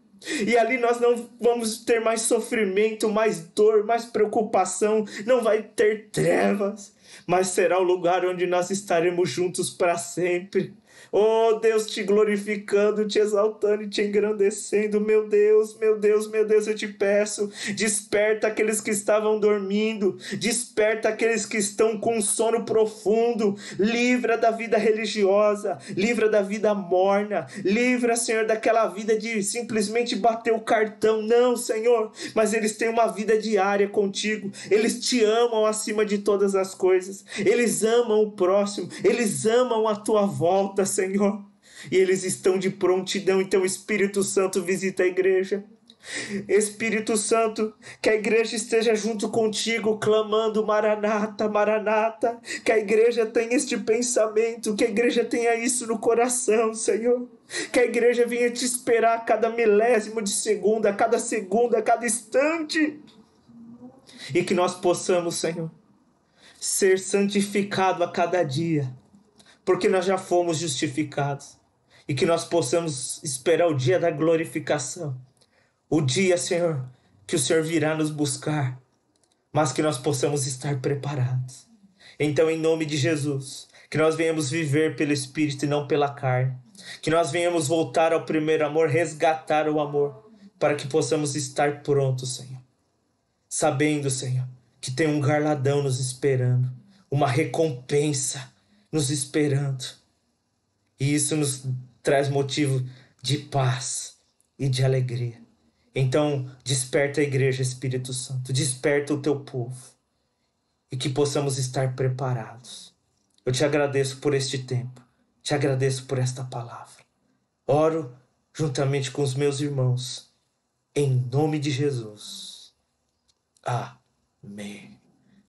E ali nós não vamos ter mais sofrimento, mais dor, mais preocupação, não vai ter trevas, mas será o lugar onde nós estaremos juntos para sempre. Oh Deus, te glorificando, te exaltando e te engrandecendo. Meu Deus, meu Deus, meu Deus, eu te peço, desperta aqueles que estavam dormindo, desperta aqueles que estão com sono profundo, livra da vida religiosa, livra da vida morna, livra, Senhor, daquela vida de simplesmente bater o cartão. Não, Senhor, mas eles têm uma vida diária contigo, eles te amam acima de todas as coisas, eles amam o próximo, eles amam a tua volta, Senhor, e eles estão de prontidão. Então, Espírito Santo, visita a igreja. Espírito Santo, que a igreja esteja junto contigo, clamando Maranata, Maranata, que a igreja tenha este pensamento, que a igreja tenha isso no coração, Senhor, que a igreja venha te esperar a cada milésimo de segunda, a cada instante, e que nós possamos, Senhor, ser santificado a cada dia, porque nós já fomos justificados, e que nós possamos esperar o dia da glorificação, o dia, Senhor, que o Senhor virá nos buscar, mas que nós possamos estar preparados. Então, em nome de Jesus, que nós venhamos viver pelo Espírito e não pela carne, que nós venhamos voltar ao primeiro amor, resgatar o amor, para que possamos estar prontos, Senhor, sabendo, Senhor, que tem um galardão nos esperando, uma recompensa nos esperando. E isso nos traz motivo de paz e de alegria. Então, desperta a igreja, Espírito Santo, desperta o teu povo, e que possamos estar preparados. Eu te agradeço por este tempo, te agradeço por esta palavra. Oro juntamente com os meus irmãos, em nome de Jesus. Amém.